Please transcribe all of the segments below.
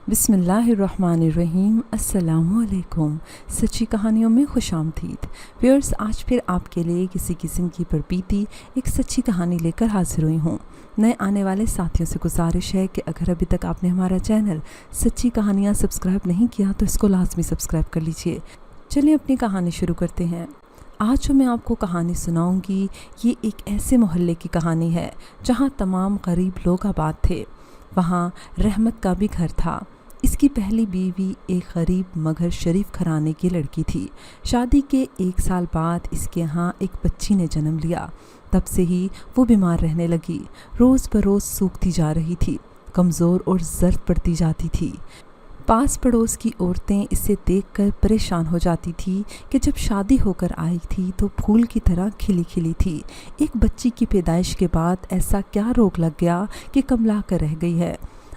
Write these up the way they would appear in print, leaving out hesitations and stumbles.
बिस्मिल्लाहिर्रहमानिर्रहीम। अस्सलामु अलैकुम। सच्ची कहानियों में खुश आमदीद। व्यूअर्स, आज फिर आपके लिए किसी किस्म की परबीती एक सच्ची कहानी लेकर हाजिर हुई हूँ। नए आने वाले साथियों से गुजारिश है कि अगर अभी तक आपने हमारा चैनल सच्ची कहानियाँ सब्सक्राइब नहीं किया तो इसको लाजमी सब्सक्राइब कर लीजिए। चलिए अपनी कहानी शुरू करते हैं। आज जो मैं आपको कहानी सुनाऊंगी ये एक ऐसे मोहल्ले की कहानी है जहाँ तमाम गरीब लोग आबाद थे। वहाँ रहमत का भी घर था। इसकी पहली बीवी एक गरीब मगर शरीफ घराने की लड़की थी। शादी के 1 साल बाद इसके यहाँ एक बच्ची ने जन्म लिया। तब से ही वो बीमार रहने लगी। रोज़ बरोज़ सूखती जा रही थी, कमज़ोर और जर्द पड़ती जाती थी। पास पड़ोस की औरतें इसे देखकर परेशान हो जाती थी कि जब शादी होकर आई थी तो फूल की तरह खिली खिली थी। एक बच्ची की पैदाइश के बाद ऐसा क्या रोग लग गया कि कमला कर रह गई है।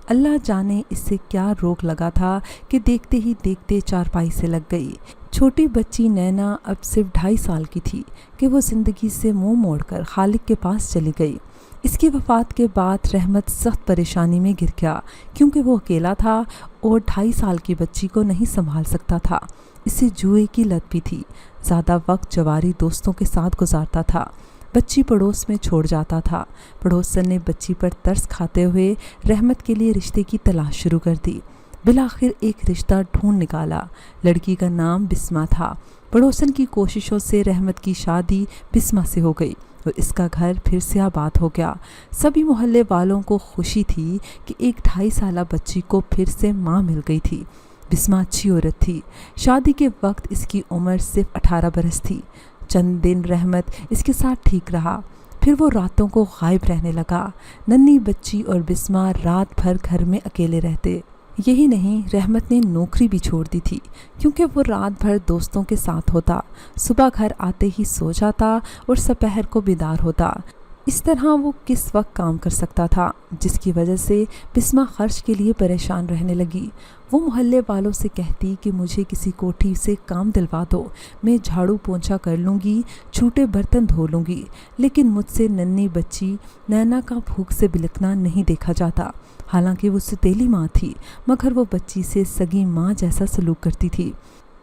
अल्लाह जाने इससे क्या रोग लगा था कि देखते ही देखते चारपाई से लग गई। छोटी बच्ची नैना अब सिर्फ 2.5 साल की थी कि वो ज़िंदगी से मुंह मोड़कर खालिक के पास चली गई। इसकी वफ़ात के बाद रहमत सख्त परेशानी में गिर गया क्योंकि वो अकेला था और 2.5 साल की बच्ची को नहीं संभाल सकता था। इसे जुए की लत भी थी। ज़्यादा वक्त जवारी दोस्तों के साथ गुजारता था। बच्ची पड़ोस में छोड़ जाता था। पड़ोसन ने बच्ची पर तरस खाते हुए रहमत के लिए रिश्ते की तलाश शुरू कर दी। बिलाखिर एक रिश्ता ढूंढ निकाला। लड़की का नाम बिस्मा था। पड़ोसन की कोशिशों से रहमत की शादी बिस्मा से हो गई और इसका घर फिर से आबाद हो गया। सभी मोहल्ले वालों को खुशी थी कि एक 2.5 साला बच्ची को फिर से माँ मिल गई थी। बिस्मा अच्छी औरत थी। शादी के वक्त इसकी उम्र सिर्फ 18 बरस थी। चंद दिन रहमत इसके साथ ठीक रहा, फिर वो रातों को गायब रहने लगा। नन्ही बच्ची और बिस्मा रात भर घर में अकेले रहते। यही नहीं, रहमत ने नौकरी भी छोड़ दी थी क्योंकि वो रात भर दोस्तों के साथ होता। सुबह घर आते ही सो जाता और दोपहर को बेदार होता। इस तरह वो किस वक्त काम कर सकता था, जिसकी वजह से बिस्मा खर्च के लिए परेशान रहने लगी। वो मोहल्ले वालों से कहती कि मुझे किसी कोठी से काम दिलवा दो, मैं झाड़ू पोंछा कर लूँगी, छूटे बर्तन धो लूँगी। लेकिन मुझसे नन्ही बच्ची नैना का भूख से बिलखना नहीं देखा जाता। हालांकि वो सौतेली माँ थी मगर वो बच्ची से सगी माँ जैसा सलूक करती थी।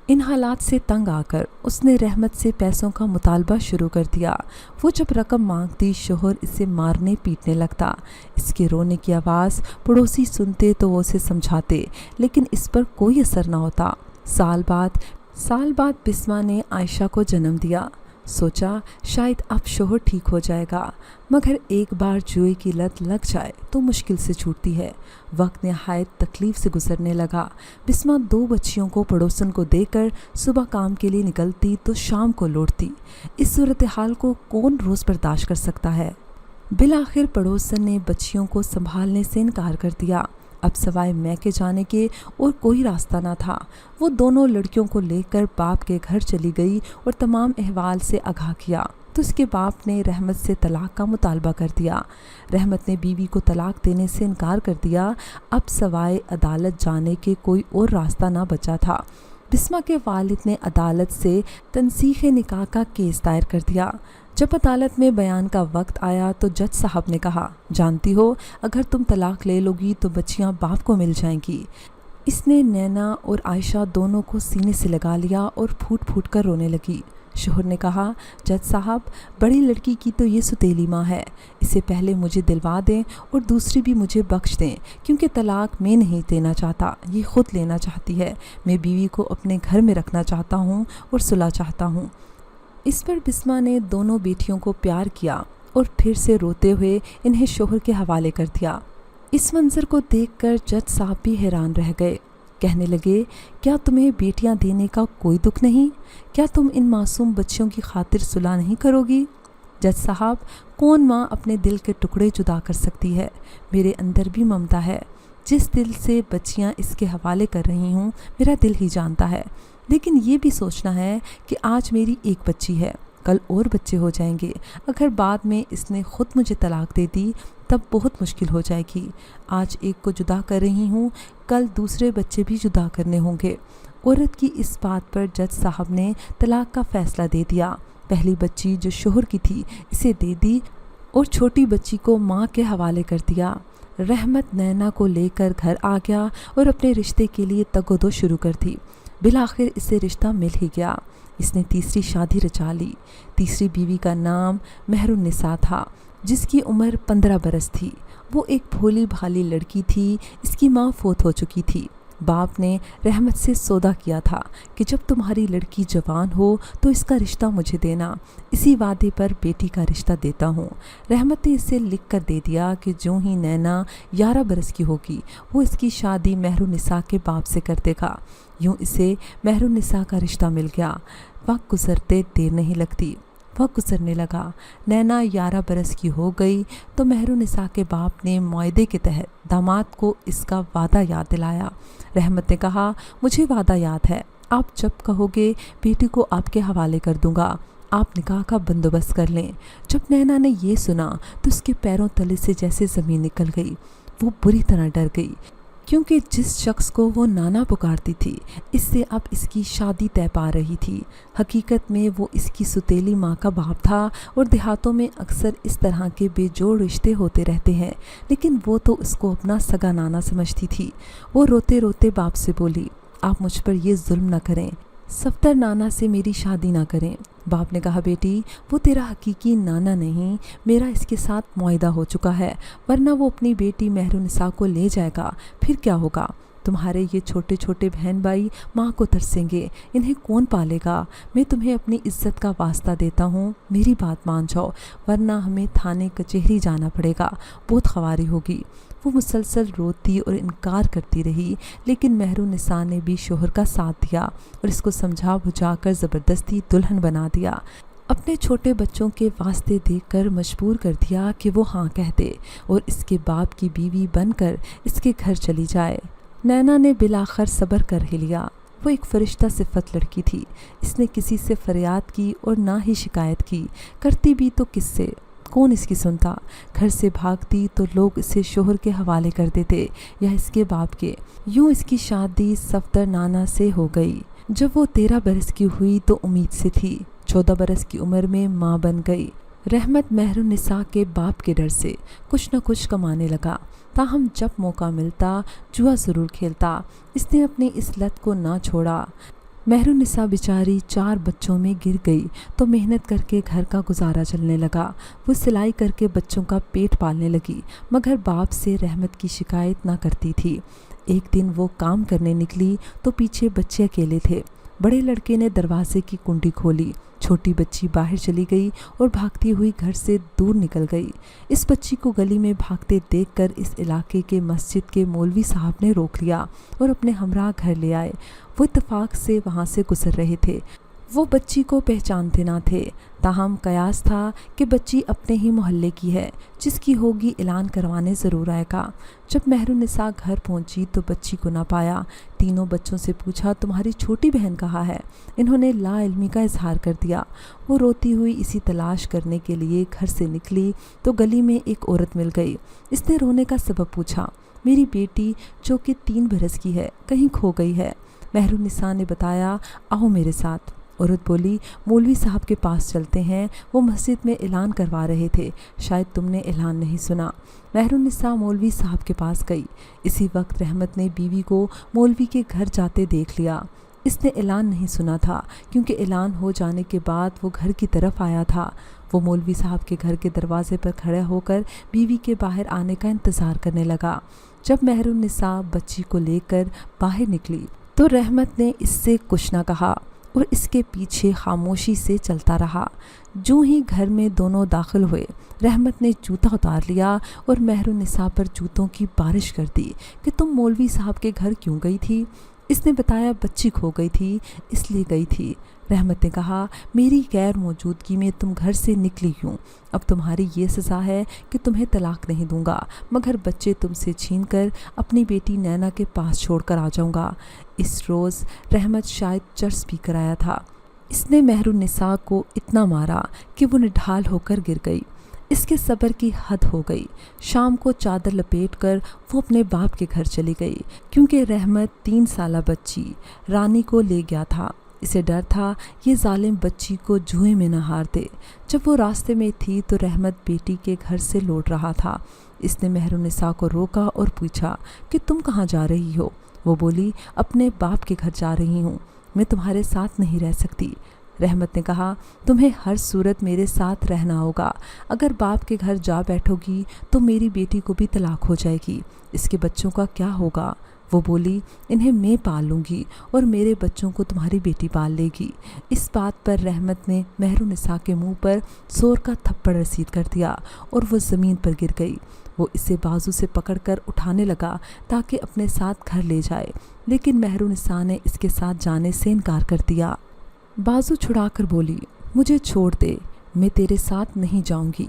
इन हालात से तंग आकर उसने रहमत से पैसों का मुतालबा शुरू कर दिया। वो जब रकम मांगती शोहर इसे मारने पीटने लगता। इसके रोने की आवाज़ पड़ोसी सुनते तो वो उसे समझाते, लेकिन इस पर कोई असर न होता। साल बाद बिस्मा ने आयशा को जन्म दिया। सोचा शायद अब शोहर ठीक हो जाएगा, मगर एक बार जुए की लत लग जाए तो मुश्किल से छूटती है। वक्त नहायत तकलीफ से गुजरने लगा। बिस्मा 2 बच्चियों को पड़ोसन को देकर सुबह काम के लिए निकलती तो शाम को लौटती। इस सूरत हाल को कौन रोज़ बर्दाश्त कर सकता है। बिलाखिर पड़ोसन ने बच्चियों को संभालने से इनकार कर दिया। अब सवाए मैके जाने के और कोई रास्ता ना था। वो दोनों लड़कियों को लेकर बाप के घर चली गई और तमाम अहवाल से आगाह किया तो उसके बाप ने रहमत से तलाक का मुतालबा कर दिया। रहमत ने बीवी को तलाक देने से इनकार कर दिया। अब सवाए अदालत जाने के कोई और रास्ता ना बचा था। बिस्मा के वालिद ने अदालत से तनसीख निकाह का केस दायर कर दिया। जब अदालत में बयान का वक्त आया तो जज साहब ने कहा, जानती हो, अगर तुम तलाक ले लोगी तो बच्चियां बाप को मिल जाएंगी। इसने नैना और आयशा दोनों को सीने से लगा लिया और फूट फूट कर रोने लगी। शोहर ने कहा, जज साहब, बड़ी लड़की की तो ये सौतेली माँ है, इसे पहले मुझे दिलवा दें और दूसरी भी मुझे बख्श दें, क्योंकि तलाक मैं नहीं देना चाहता, ये खुद लेना चाहती है। मैं बीवी को अपने घर में रखना चाहता हूँ और सुलह चाहता हूँ। इस पर बिस्मा ने दोनों बेटियों को प्यार किया और फिर से रोते हुए इन्हें शोहर के हवाले कर दिया। इस मंजर को देखकर जज साहब भी हैरान रह गए। कहने लगे, क्या तुम्हें बेटियां देने का कोई दुख नहीं? क्या तुम इन मासूम बच्चियों की खातिर सुलह नहीं करोगी? जज साहब, कौन माँ अपने दिल के टुकड़े जुदा कर सकती है? मेरे अंदर भी ममता है। जिस दिल से बच्चियां इसके हवाले कर रही हूँ मेरा दिल ही जानता है। लेकिन ये भी सोचना है कि आज मेरी एक बच्ची है, कल और बच्चे हो जाएंगे। अगर बाद में इसने खुद मुझे तलाक दे दी तब बहुत मुश्किल हो जाएगी। आज एक को जुदा कर रही हूँ, कल दूसरे बच्चे भी जुदा करने होंगे। औरत की इस बात पर जज साहब ने तलाक का फैसला दे दिया। पहली बच्ची जो शोहर की थी इसे दे दी और छोटी बच्ची को माँ के हवाले कर दिया। रहमत नैना को लेकर घर आ गया और अपने रिश्ते के लिए तगोदो शुरू कर दी। बिलाखिर इसे रिश्ता मिल ही गया। इसने तीसरी शादी रचा ली। तीसरी बीवी का नाम मेहरुन्निसा था, जिसकी उम्र 15 बरस थी। वो एक भोली भाली लड़की थी। इसकी माँ फौत हो चुकी थी। बाप ने रहमत से सौदा किया था कि जब तुम्हारी लड़की जवान हो तो इसका रिश्ता मुझे देना, इसी वादे पर बेटी का रिश्ता देता हूँ। रहमत ने इसे लिख कर दे दिया कि जो ही नैना 11 बरस की होगी वो इसकी शादी मेहरुन्निसा के बाप से कर देगा। यूँ इसे मेहरुन्निसा का रिश्ता मिल गया। वक्त गुजरते देर नहीं लगती। वक्त गुजरने लगा। नैना 11 बरस की हो गई तो मेहरुन्निसा के बाप ने मुआहदे के तहत दामाद को इसका वादा याद दिलाया। रहमत ने कहा, मुझे वादा याद है, आप जब कहोगे बेटी को आपके हवाले कर दूंगा, आप निकाह का बंदोबस्त कर लें। जब नैना ने ये सुना तो उसके पैरों तले से जैसे ज़मीन निकल गई। वो बुरी तरह डर गई, क्योंकि जिस शख्स को वो नाना पुकारती थी इससे अब इसकी शादी तय पा रही थी। हकीकत में वो इसकी सुतेली माँ का बाप था और देहातों में अक्सर इस तरह के बेजोड़ रिश्ते होते रहते हैं, लेकिन वो तो उसको अपना सगा नाना समझती थी। वो रोते रोते बाप से बोली, आप मुझ पर ये जुल्म न करें, सफ्तर नाना से मेरी शादी ना करें। बाप ने कहा, बेटी वो तेरा हकीकी नाना नहीं, मेरा इसके साथ मुआहदा हो चुका है, वरना वो अपनी बेटी मेहरुन्निसा को ले जाएगा। फिर क्या होगा? तुम्हारे ये छोटे छोटे बहन भाई माँ को तरसेंगे, इन्हें कौन पालेगा? मैं तुम्हें अपनी इज्जत का वास्ता देता हूँ, मेरी बात मान जाओ, वरना हमें थाने कचहरी जाना पड़ेगा, बहुत ख्वारी होगी। वो मुसलसल रोती और इनकार करती रही, लेकिन मेहरुन्निसा ने भी शोहर का साथ दिया और इसको समझा बुझाकर ज़बरदस्ती दुल्हन बना दिया। अपने छोटे बच्चों के वास्ते देकर मजबूर कर दिया कि वो हाँ कह दे और इसके बाप की बीवी बनकर इसके घर चली जाए। नैना ने बिलाखिर सब्र कर ही लिया। वो एक फरिश्ता सिफत लड़की थी। इसने किसी से फरियाद की और ना ही शिकायत की। करती भी तो किससे? कौन इसकी सुनता? घर से भागती तो लोग इसे शोहर के हवाले कर देते या इसके बाप के। यूँ इसकी शादी सफ्तर नाना से हो गई। जब वो 13 बरस की हुई तो उम्मीद से थी। 14 बरस की उम्र में माँ बन गई। रहमत मेहरुन्निसा के बाप के डर से कुछ न कुछ कमाने लगा। ताहम जब मौका मिलता जुआ ज़रूर खेलता। इसने अपनी इस लत को ना छोड़ा। मेहरुन्निसा बेचारी 4 बच्चों में गिर गई तो मेहनत करके घर का गुजारा चलने लगा। वो सिलाई करके बच्चों का पेट पालने लगी, मगर बाप से रहमत की शिकायत ना करती थी। एक दिन वो काम करने निकली तो पीछे बच्चे अकेले थे। बड़े लड़के ने दरवाजे की कुंडी खोली। छोटी बच्ची बाहर चली गई और भागती हुई घर से दूर निकल गई। इस बच्ची को गली में भागते देखकर इस इलाके के मस्जिद के मौलवी साहब ने रोक लिया और अपने हमराह घर ले आए। वो इत्तेफाक से वहाँ से गुजर रहे थे। वो बच्ची को पहचानते ना थे, ताहम कयास था कि बच्ची अपने ही मोहल्ले की है, जिसकी होगी ऐलान करवाने ज़रूर आएगा। जब मेहरुन्निसा घर पहुंची तो बच्ची को ना पाया। तीनों बच्चों से पूछा, तुम्हारी छोटी बहन कहाँ है? इन्होंने लाइल्मी का इजहार कर दिया। वो रोती हुई इसी तलाश करने के लिए घर से निकली तो गली में एक औरत मिल गई। इसने रोने का सबब पूछा। मेरी बेटी जो कि 3 बरस की है कहीं खो गई है। मेहरुन्निसा ने बताया, आओ मेरे साथ। औरत बोली, मौलवी साहब के पास चलते हैं, वो मस्जिद में ऐलान करवा रहे थे, शायद तुमने ऐलान नहीं सुना। मेहरुन्निसा मौलवी साहब के पास गई। इसी वक्त रहमत ने बीवी को मौलवी के घर जाते देख लिया। इसने ऐलान नहीं सुना था, क्योंकि ऐलान हो जाने के बाद वो घर की तरफ आया था। वो मौलवी साहब के घर के दरवाजे पर खड़ा होकर बीवी के बाहर आने का इंतज़ार करने लगा। जब मेहरुन्निसा बच्ची को लेकर बाहर निकली तो रहमत ने इससे कुछ ना कहा और इसके पीछे खामोशी से चलता रहा। जो ही घर में दोनों दाखिल हुए, रहमत ने जूता उतार लिया और मेहरुन्निसा पर जूतों की बारिश कर दी कि तुम मौलवी साहब के घर क्यों गई थी? इसने बताया, बच्ची खो गई थी इसलिए गई थी। रहमत ने कहा, मेरी गैर मौजूदगी में तुम घर से निकली क्यों? अब तुम्हारी ये सज़ा है कि तुम्हें तलाक नहीं दूंगा, मगर बच्चे तुमसे छीनकर अपनी बेटी नैना के पास छोड़कर आ जाऊंगा। इस रोज़ रहमत शायद चर्च भी कराया था। इसने मेहरुन्निसा को इतना मारा कि वो निढाल होकर गिर गई। इसके सब्र की हद हो गई। शाम को चादर लपेटकर वो अपने बाप के घर चली गई, क्योंकि रहमत 3 साला बच्ची रानी को ले गया था। اسے ڈر تھا یہ ظالم بچی کو جوئے میں نہ ہار دے۔ جب وہ راستے میں تھی تو رحمت بیٹی کے گھر سے لوٹ رہا تھا۔ اس نے مہرالنساء کو روکا اور پوچھا کہ تم کہاں جا رہی ہو؟ وہ بولی اپنے باپ کے گھر جا رہی ہوں، میں تمہارے ساتھ نہیں رہ سکتی۔ رحمت نے کہا تمہیں ہر صورت میرے ساتھ رہنا ہوگا، اگر باپ کے گھر جا بیٹھو گی تو میری بیٹی کو بھی طلاق ہو جائے گی، اس کے بچوں کا کیا ہوگا؟ وہ بولی انہیں میں پال لوں گی اور میرے بچوں کو تمہاری بیٹی پال لے گی۔ اس بات پر رحمت نے مہرالنساء کے منہ پر زور کا تھپڑ رسید کر دیا اور وہ زمین پر گر گئی۔ وہ اسے بازو سے پکڑ کر اٹھانے لگا تاکہ اپنے ساتھ گھر لے جائے، لیکن مہرالنساء نے اس کے ساتھ جانے سے انکار کر دیا۔ بازو چھڑا کر بولی مجھے چھوڑ دے، میں تیرے ساتھ نہیں جاؤں گی۔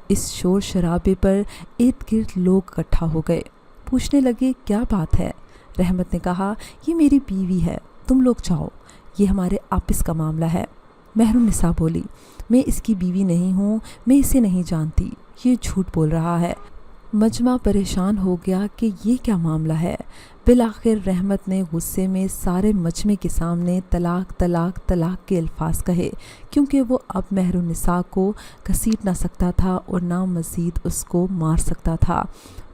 اس شور شرابے پر ارد گرد لوگ اکٹھا ہو گئے، پوچھنے لگے کیا بات ہے؟ رحمت نے کہا یہ میری بیوی ہے، تم لوگ جاؤ، یہ ہمارے آپس کا معاملہ ہے۔ مہرالنساء بولی میں اس کی بیوی نہیں ہوں، میں اسے نہیں جانتی، یہ جھوٹ بول رہا ہے۔ مجمع پریشان ہو گیا کہ یہ کیا معاملہ ہے۔ بالآخر رحمت نے غصے میں سارے مجمع کے سامنے طلاق طلاق طلاق کے الفاظ کہے، کیونکہ وہ اب مہرالنساء کو گھسیٹ نہ سکتا تھا اور نہ مزید اس کو مار سکتا تھا۔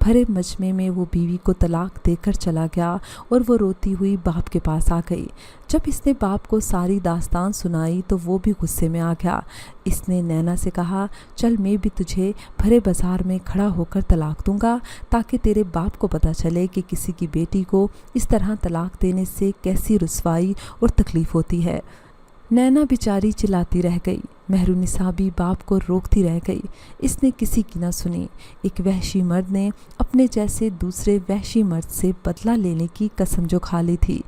بھرے مجمع میں وہ بیوی کو طلاق دے کر چلا گیا اور وہ روتی ہوئی باپ کے پاس آ گئی۔ جب اس نے باپ کو ساری داستان سنائی تو وہ بھی غصے میں آ گیا۔ اس نے نینا سے کہا چل میں بھی تجھے بھرے بازار میں کھڑا ہو کر طلاق دوں گا تاکہ تیرے باپ کو پتہ چلے کہ کسی کی بیٹی کو اس طرح طلاق دینے سے کیسی رسوائی اور تکلیف ہوتی ہے۔ نینا بیچاری چلاتی رہ گئی، مہرالنساء بھی باپ کو روکتی رہ گئی۔ اس نے کسی کی نہ سنی۔ ایک وحشی مرد نے اپنے جیسے دوسرے وحشی مرد سے بدلہ لینے کی قسم جو کھا لی تھی۔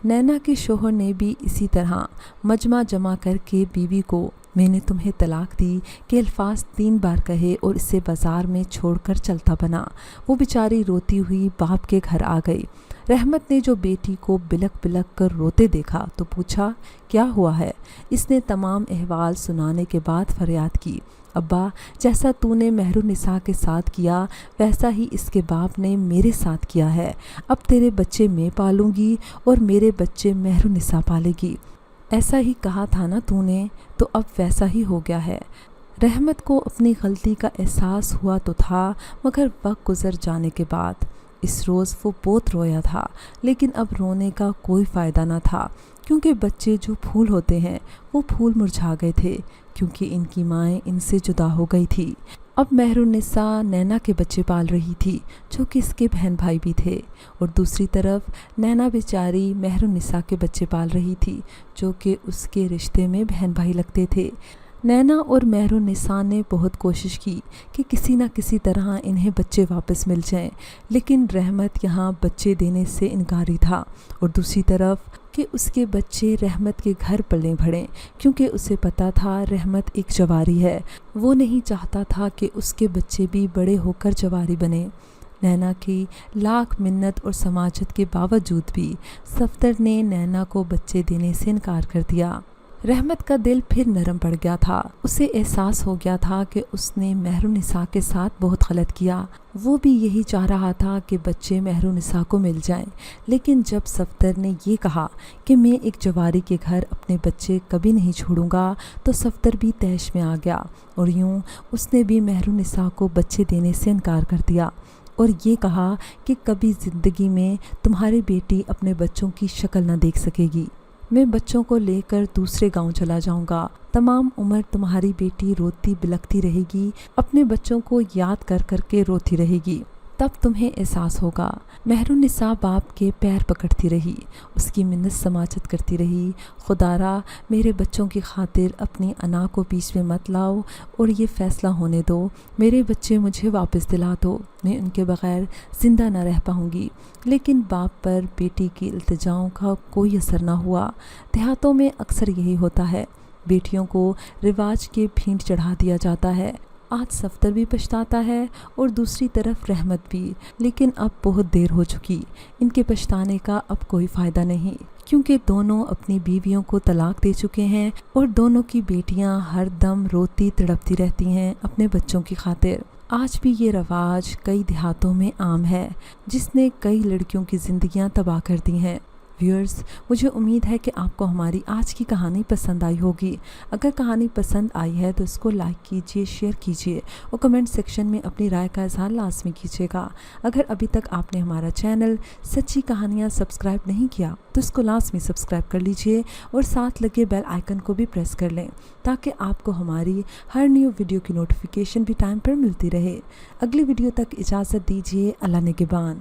نینا کے شوہر نے بھی اسی طرح مجمع جمع کر کے بیوی کو میں نے تمہیں طلاق دی کہ الفاظ 3 بار کہے اور اسے بازار میں چھوڑ کر چلتا بنا۔ وہ بیچاری روتی ہوئی باپ کے گھر آ گئی۔ رحمت نے جو بیٹی کو بلک بلک کر روتے دیکھا تو پوچھا کیا ہوا ہے؟ اس نے تمام احوال سنانے کے بعد فریاد کی ابا جیسا تو نے مہرالنساء کے ساتھ کیا ویسا ہی اس کے باپ نے میرے ساتھ کیا ہے۔ اب تیرے بچے میں پالوں گی اور میرے بچے مہرالنساء پالے گی۔ ایسا ہی کہا تھا نا تو نے، تو اب ویسا ہی ہو گیا ہے۔ رحمت کو اپنی غلطی کا احساس ہوا تو تھا، مگر وقت گزر جانے کے بعد۔ اس روز وہ بہت رویا تھا، لیکن اب رونے کا کوئی فائدہ نہ تھا، کیونکہ بچے جو پھول ہوتے ہیں وہ پھول مرجھا گئے تھے، کیونکہ ان کی مائیں ان سے جدا ہو گئی تھی۔ اب مہرالنساء نینا کے بچے پال رہی تھی، جو کہ اس کے بہن بھائی بھی تھے، اور دوسری طرف نینا بیچاری مہرالنساء کے بچے پال رہی تھی، جو کہ اس کے رشتے میں بہن بھائی لگتے تھے۔ نینا اور مہرالنساء نے بہت کوشش کی کہ کسی نہ کسی طرح انہیں بچے واپس مل جائیں، لیکن رحمت یہاں بچے دینے سے انکاری تھا، اور دوسری طرف کہ اس کے بچے رحمت کے گھر پلے بڑھیں، کیونکہ اسے پتا تھا رحمت ایک جواری ہے۔ وہ نہیں چاہتا تھا کہ اس کے بچے بھی بڑے ہو کر جواری بنیں۔ نینا کی لاکھ منت اور سماجت کے باوجود بھی صفدر نے نینا کو بچے دینے سے انکار کر دیا۔ رحمت کا دل پھر نرم پڑ گیا تھا۔ اسے احساس ہو گیا تھا کہ اس نے مہرالنساء کے ساتھ بہت غلط کیا۔ وہ بھی یہی چاہ رہا تھا کہ بچے مہرالنساء کو مل جائیں، لیکن جب صفدر نے یہ کہا کہ میں ایک جواری کے گھر اپنے بچے کبھی نہیں چھوڑوں گا، تو صفدر بھی طیش میں آ گیا، اور یوں اس نے بھی مہرالنساء کو بچے دینے سے انکار کر دیا، اور یہ کہا کہ کبھی زندگی میں تمہاری بیٹی اپنے بچوں کی شکل نہ دیکھ سکے گی۔ میں بچوں کو لے کر دوسرے گاؤں چلا جاؤں گا، تمام عمر تمہاری بیٹی روتی بلکتی رہے گی، اپنے بچوں کو یاد کر کر کے روتی رہے گی، تب تمہیں احساس ہوگا۔ مہرالنساء باپ کے پیر پکڑتی رہی، اس کی منت سماجت کرتی رہی، خدارا میرے بچوں کی خاطر اپنی انا کو بیچ میں مت لاؤ اور یہ فیصلہ ہونے دو، میرے بچے مجھے واپس دلا دو، میں ان کے بغیر زندہ نہ رہ پاؤں گی۔ لیکن باپ پر بیٹی کی التجاؤں کا کوئی اثر نہ ہوا۔ دیہاتوں میں اکثر یہی ہوتا ہے، بیٹیوں کو رواج کے بھینٹ چڑھا دیا جاتا ہے۔ آج صفدر بھی پچھتاتا ہے اور دوسری طرف رحمت بھی، لیکن اب بہت دیر ہو چکی، ان کے پچھتانے کا اب کوئی فائدہ نہیں، کیونکہ دونوں اپنی بیویوں کو طلاق دے چکے ہیں اور دونوں کی بیٹیاں ہر دم روتی تڑپتی رہتی ہیں اپنے بچوں کی خاطر۔ آج بھی یہ رواج کئی دیہاتوں میں عام ہے، جس نے کئی لڑکیوں کی زندگیاں تباہ کر دی ہیں۔ ویورز، مجھے امید ہے کہ آپ کو ہماری آج کی کہانی پسند آئی ہوگی۔ اگر کہانی پسند آئی ہے تو اس کو لائک کیجیے، شیئر کیجیے اور کمنٹ سیکشن میں اپنی رائے کا اظہار لازمی کیجیے گا۔ اگر ابھی تک آپ نے ہمارا چینل سچی کہانیاں سبسکرائب نہیں کیا تو اس کو لازمی سبسکرائب کر لیجیے اور ساتھ لگے بیل آئیکن کو بھی پریس کر لیں تاکہ آپ کو ہماری ہر نیو ویڈیو کی نوٹیفیکیشن بھی ٹائم پر ملتی رہے۔ اگلی ویڈیو تک اجازت دیجیے۔ اللہ نگہبان۔